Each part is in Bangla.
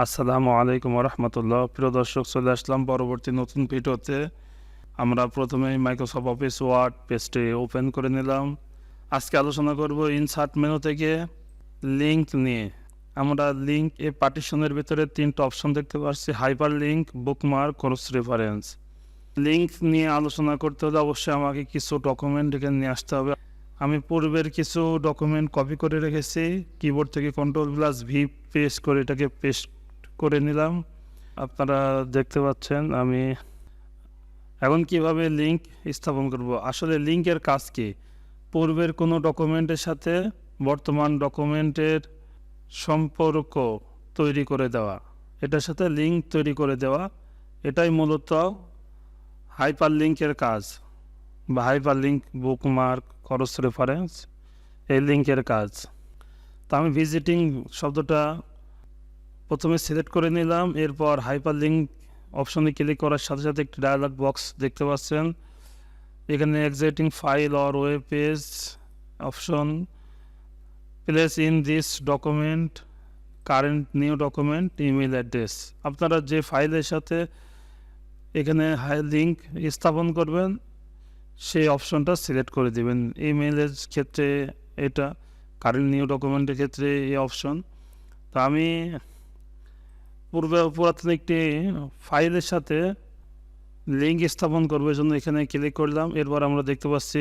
আসসালামু আলাইকুম রহমতুল্লাহ। প্রিয় দর্শক, চলে আসলাম পরবর্তী নতুন ভিডিওতে। আমরা প্রথমেই মাইক্রোসফট অফিস ওয়ার্ড পেজটি ওপেন করে নিলাম। আজকে আলোচনা করব ইনসার্ট মেনু থেকে লিঙ্ক নিয়ে। আমরা লিঙ্ক এ পার্টিশনের ভিতরে তিনটা অপশন দেখতে পাচ্ছি: hyper link, bookmark, cross reference. Link নিয়ে আলোচনা করতে হলে অবশ্যই আমাকে কিছু ডকুমেন্ট এখানে নিয়ে আসতে হবে। আমি পূর্বের কিছু ডকুমেন্ট কপি করে রেখেছি, কিবোর্ড থেকে Ctrl+V পেস্ট করে এটাকে পেস্ট করে নিলাম। আপনারা দেখতে পাচ্ছেন আমি এখন কিভাবে লিঙ্ক স্থাপন করব। আসলে লিঙ্কের কাজ কি? পূর্বের কোনো ডকুমেন্টের সাথে বর্তমান ডকুমেন্টের সম্পর্ক তৈরি করে দেওয়া, এটার সাথে লিঙ্ক তৈরি করে দেওয়া, এটাই মূলত হাইপার লিঙ্কের কাজ বা hyper link, bookmark, cross reference, এই লিঙ্কের কাজ। তো আমি ভিজিটিং শব্দটা প্রথমে সিলেক্ট করে নিলাম। এরপর হাইপার লিঙ্ক অপশনে ক্লিক করার সাথে সাথে একটি ডায়ালগ বক্স দেখতে পাচ্ছেন। এখানে existing file or web page option, place in this document, current new document, email address. আপনারা যে ফাইলের সাথে এখানে লিঙ্ক স্থাপন করবেন সেই অপশনটা সিলেক্ট করে দিবেন। ইমেলের ক্ষেত্রে এটা, কারেন্ট নিউ ডকুমেন্টের ক্ষেত্রে এই অপশন। তো আমি পুরাতন একটি ফাইলের সাথে লিঙ্ক স্থাপন করবো, এই জন্য এখানে ক্লিক করলাম। এরপর আমরা দেখতে পাচ্ছি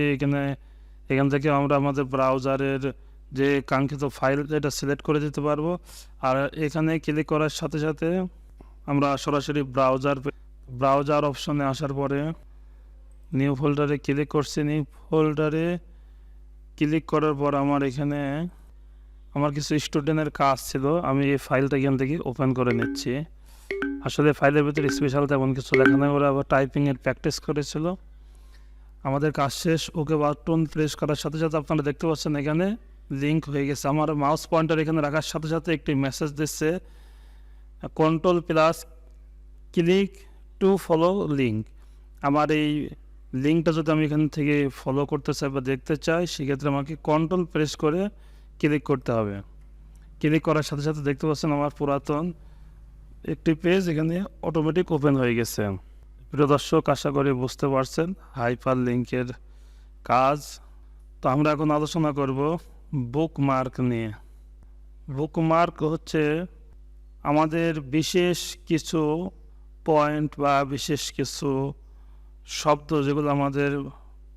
এখান থেকে আমরা আমাদের ব্রাউজারের যে কাঙ্ক্ষিত ফাইল এটা সিলেক্ট করে দিতে পারবো। আর এখানে ক্লিক করার সাথে সাথে আমরা সরাসরি ব্রাউজার অপশনে আসার পরে নিউ ফোল্ডারে ক্লিক করছি। নিউ ফোল্ডারে ক্লিক করার পর আমার কিছু স্টুডেন্টের কাজ ছিল, আমি এই ফাইলটা এখান থেকে ওপেন করে নিচ্ছি। আসলে ফাইলের ভিতরে স্পেশাল তেমন কিছু লেখা নেই, ওরা আবার টাইপিংয়ের প্র্যাকটিস করেছিল। আমাদের কাজ শেষ। ওকে বাটন প্রেস করার সাথে সাথে আপনারা দেখতে পাচ্ছেন এখানে লিঙ্ক হয়ে গেছে। আমার মাউস পয়েন্টার এখানে রাখার সাথে সাথে একটি মেসেজ দিচ্ছে, Ctrl+ click to follow link. আমার এই লিঙ্কটা যদি আমি এখান থেকে ফলো করতে চাই বা দেখতে চাই, সেক্ষেত্রে আমাকে কন্ট্রোল প্রেস করে ক্লিক করতে হবে। ক্লিক করার সাথে সাথে দেখতে পাচ্ছেন আমার পুরাতন একটি পেজ এখানে অটোমেটিক ওপেন হয়ে গেছে। প্রিয় দর্শক, আশা করি বুঝতে পারছেন হাইপার লিঙ্কের কাজ। তো আমরা এখন আলোচনা করব বুকমার্ক নিয়ে। বুকমার্ক হচ্ছে আমাদের বিশেষ কিছু পয়েন্ট বা বিশেষ কিছু শব্দ যেগুলো আমাদের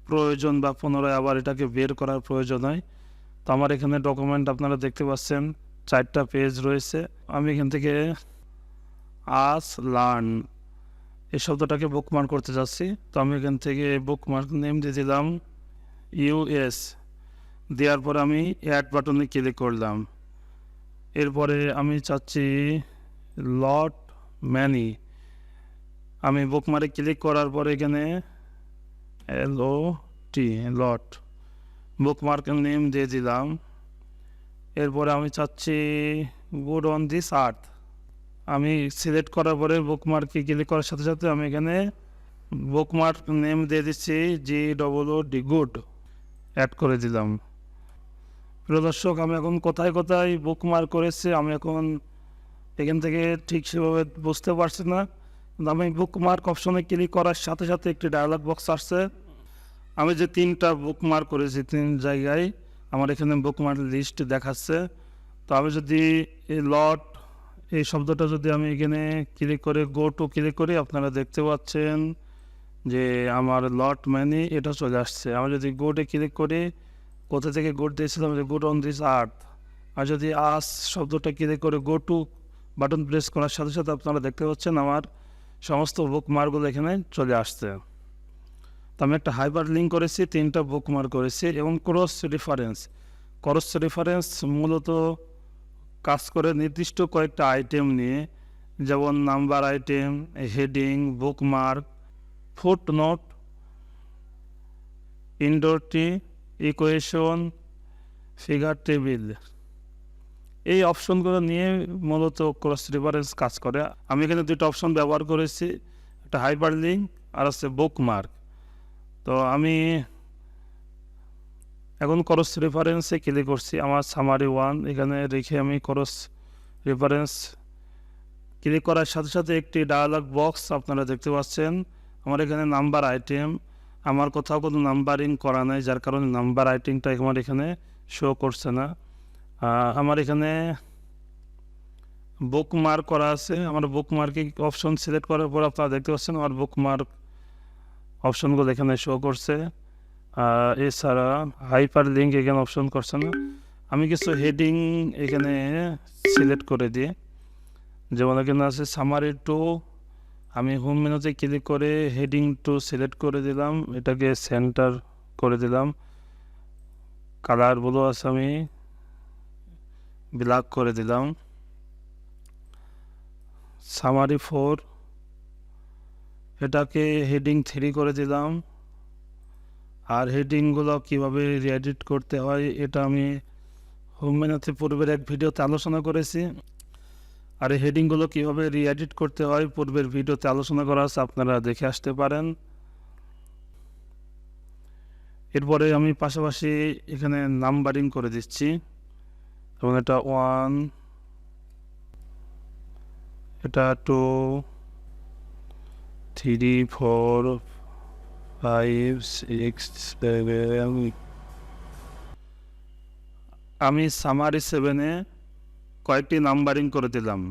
প্রয়োজন বা পুনরায় আবার এটাকে বের করার প্রয়োজন হয়। তো আমার এখানে ডকুমেন্ট আপনারা দেখতে পাচ্ছেন 4টা পেজ রয়েছে। আমি এখান থেকে আস লার্ন এই শব্দটাকে বুকমার্ক করতে যাচ্ছি। তো আমি এখান থেকে বুকমার্ক নেম দিয়ে দিলাম US। দেওয়ার পরে আমি অ্যাড বাটনে ক্লিক করলাম। এরপরে আমি চাচ্ছি লট ম্যানি। আমি বুকমার্কে ক্লিক করার পরে এখানে LOT লট বুকমার্কের নেম দিয়ে দিলাম। এরপরে আমি চাচ্ছি গুড অন দিস আর্থ। আমি সিলেক্ট করার পরে বুকমার্কে ক্লিক করার সাথে সাথে আমি এখানে বুকমার্ক নেম দিয়ে দিচ্ছি GOOD, গুড, অ্যাড করে দিলাম। প্রিয় দর্শক, আমি এখন কোথায় কোথায় বুকমার্ক করেছি আমি এখন এখান থেকে ঠিক সেভাবে বুঝতে পারছি না। কিন্তু আমি বুকমার্ক অপশনে ক্লিক করার সাথে সাথে একটি ডায়ালগ বক্স আসছে। আমি যে 3টা বুকমার্ক করেছি 3 জায়গায় আমার এখানে বুকমার্ক লিস্ট দেখাচ্ছে। তো আমি যদি এই লট এই শব্দটা যদি আমি এখানে ক্লিক করে গো টু ক্লিক করি, আপনারা দেখতে পাচ্ছেন যে আমার লট ম্যানি এটা চলে আসছে। আমি যদি গোটে ক্লিক করি, কোথা থেকে গোট দিয়েছিলাম যে গুড অন দিস আর্থ। আর যদি আস শব্দটা ক্লিক করে গো টু বাটন প্রেস করার সাথে সাথে আপনারা দেখতে পাচ্ছেন আমার সমস্ত বুকমার্কগুলো এখানে চলে আসছে। তো আমি একটা হাইপার লিঙ্ক করেছি, 3টা বুকমার্ক করেছি। এবং ক্রস রেফারেন্স মূলত কাজ করে নির্দিষ্ট কয়েকটা আইটেম নিয়ে, যেমন number item, heading, bookmark, footnote, ইন্ডোরটি, ইকুয়েশন, ফিগার টেবিল। এই অপশনগুলো নিয়ে মূলত ক্রস রেফারেন্স কাজ করে। আমি এখানে 2টা অপশন ব্যবহার করেছি, একটা হাইপার লিঙ্ক আর হচ্ছে বুকমার্ক। তো আমি এখন ক্রস রেফারেন্সে ক্লিক করছি। আমার সামারি 1 এখানে রেখে আমি ক্রস রেফারেন্স ক্লিক করার সাথে সাথে একটি ডায়ালগ বক্স আপনারা দেখতে পাচ্ছেন। আমার এখানে নাম্বার আইটেম, আমার কোথাও কোনো নাম্বারিং করা নাই, যার কারণে নাম্বার আইটেমটা আমার এখানে শো করছে না। আমার এখানে বুকমার্ক করা আছে। আমার বুকমার্কে অপশন সিলেক্ট করার পর আপনারা দেখতে পাচ্ছেন আমার বুকমার্ক অপশনগুলো এখানে শো করছে। এছাড়া হাইপার লিঙ্ক এখানে অপশন করছে না। আমি কিছু হেডিং এখানে সিলেক্ট করে দিই, যেমন এখানে আছে সামারি টু। আমি হোম মেনুতে ক্লিক করে হেডিং টু সিলেক্ট করে দিলাম, এটাকে সেন্টার করে দিলাম। কালারগুলো আছে আমি ব্ল্যাক করে দিলাম। সামারি 4 এটাকে হেডিং 3 করে দিলাম। আর হেডিংগুলো কীভাবে রিএডিট করতে হয় এটা আমি হোম মেনুতে পূর্বের এক ভিডিওতে আলোচনা করেছি। আর এই হেডিংগুলো কীভাবে রিএডিট করতে হয় পূর্বের ভিডিওতে আলোচনা করা আছে, আপনারা দেখে আসতে পারেন। এরপরে আমি পাশাপাশি এখানে নাম্বারিং করে দিচ্ছি, এবং এটা 1, এটা 2, 3, 4, 5, 6, 7। আমি সামারি 7-এ কয়েকটি নাম্বারিং করে দিলাম।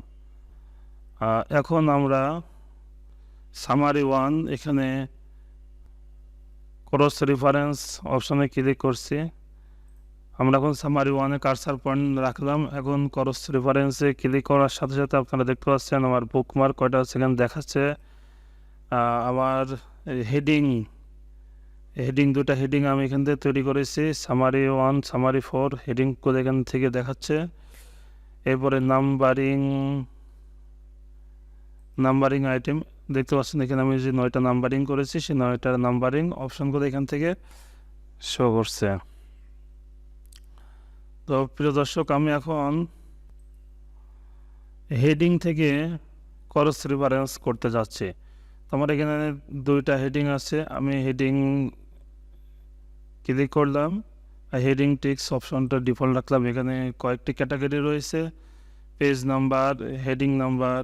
এখন আমরা সামারি 1 এখানে ক্রস রেফারেন্স অপশনে ক্লিক করছি। আমরা এখন সামারি 1-এ কার্সার পয়েন্ট রাখলাম। এখন ক্রস রেফারেন্সে ক্লিক করার সাথে সাথে আপনারা দেখতে পাচ্ছেন আমার বুকমার্ক কয়টা সেখানে দেখাচ্ছে। আমার হেডিং দুটা হেডিং আমি এখান থেকে তৈরি করেছি, সামারি 1, সামারি 4 হেডিংগুলো এখান থেকে দেখাচ্ছে। এরপরে নাম্বারিং আইটেম দেখতে পাচ্ছেন, এখানে আমি যে 9টা নাম্বারিং করেছি সেই 9টার নাম্বারিং অপশনগুলো এখান থেকে শো করছে। তো প্রিয় দর্শক, আমি এখন হেডিং থেকে ক্রস রেফারেন্স করতে যাচ্ছি। তো আমার এখানে 2টা হেডিং আছে, আমি হেডিং ক্লিক করলাম, হেডিং টেক্সট অপশনটা ডিফল্ট রাখলাম। এখানে কয়েকটি ক্যাটাগরি রয়েছে, পেজ নাম্বার, হেডিং নাম্বার,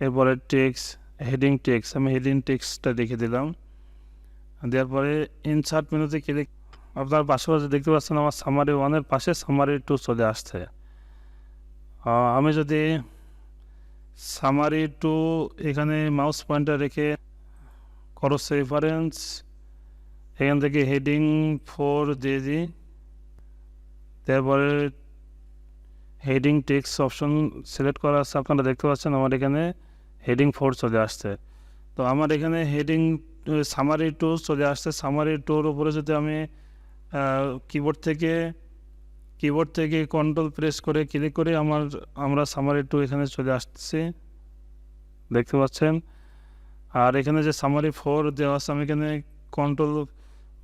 এরপরে টেক্সট, হেডিং টেক্সট। আমি হেডিং টেক্সটটা দেখে দিলাম। দেওয়ার পরে ইনসার্ট মেনুতে ক্লিক, আপনার পাশাপাশি দেখতে পাচ্ছেন আমার সামারি 1-এর পাশে সামারি 2 চলে আসছে। আমি যদি সামারি 2 এখানে মাউস পয়েন্টার রেখে ক্রস রেফারেন্স এখান থেকে হেডিং 4 দিয়ে দিই, তারপরে হেডিং টেক্সট অপশন সিলেক্ট করা আছে, আপনারা দেখতে পাচ্ছেন আমার এখানে হেডিং 4 চলে আসছে। তো আমার এখানে হেডিং সামারি 2 চলে আসছে। সামারি 2-র উপরে যদি আমি কিবোর্ড থেকে কন্ট্রোল প্রেস করে ক্লিক করে আমরা সামারি 2 এখানে চলে আসছি, দেখতে পাচ্ছেন। আর এখানে যে সামারি 4 দেওয়া আছে, আমি এখানে কন্ট্রোল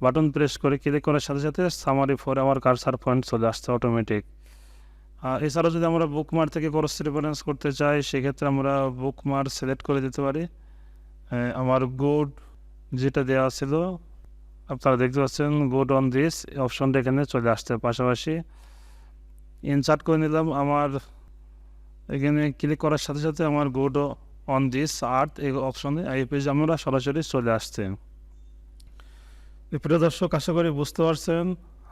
বাটন প্রেস করে ক্লিক করার সাথে সাথে সামারি 4 আমার কার্সার পয়েন্ট চলে আসছে অটোমেটিক। এছাড়াও যদি আমরা বুকমার্ক থেকে ক্রস রেফারেন্স করতে চাই সেক্ষেত্রে আমরা বুকমার্ক সিলেক্ট করে দিতে পারি। আমার গুড যেটা দেওয়া ছিল আপনারা দেখতে পাচ্ছেন, গুড অন দিস অপশনটা এখানে চলে আসছে। পাশাপাশি ইনসার্ট করে নিলাম, আমার এখানে ক্লিক করার সাথে সাথে আমার গুড অন দিস আর্ট এই অপশনে এই পেজ আমরা সরাসরি চলে আসছে। প্রিয় দর্শক, আশা করি বুঝতে পারছেন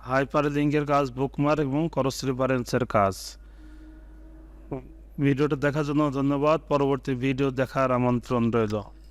হাইপার লিঙ্কের কাজ, বুকমার্ক এবং ক্রস রেফারেন্সের কাজ। ভিডিওটা দেখার জন্য ধন্যবাদ। পরবর্তী ভিডিও দেখার আমন্ত্রণ রইল।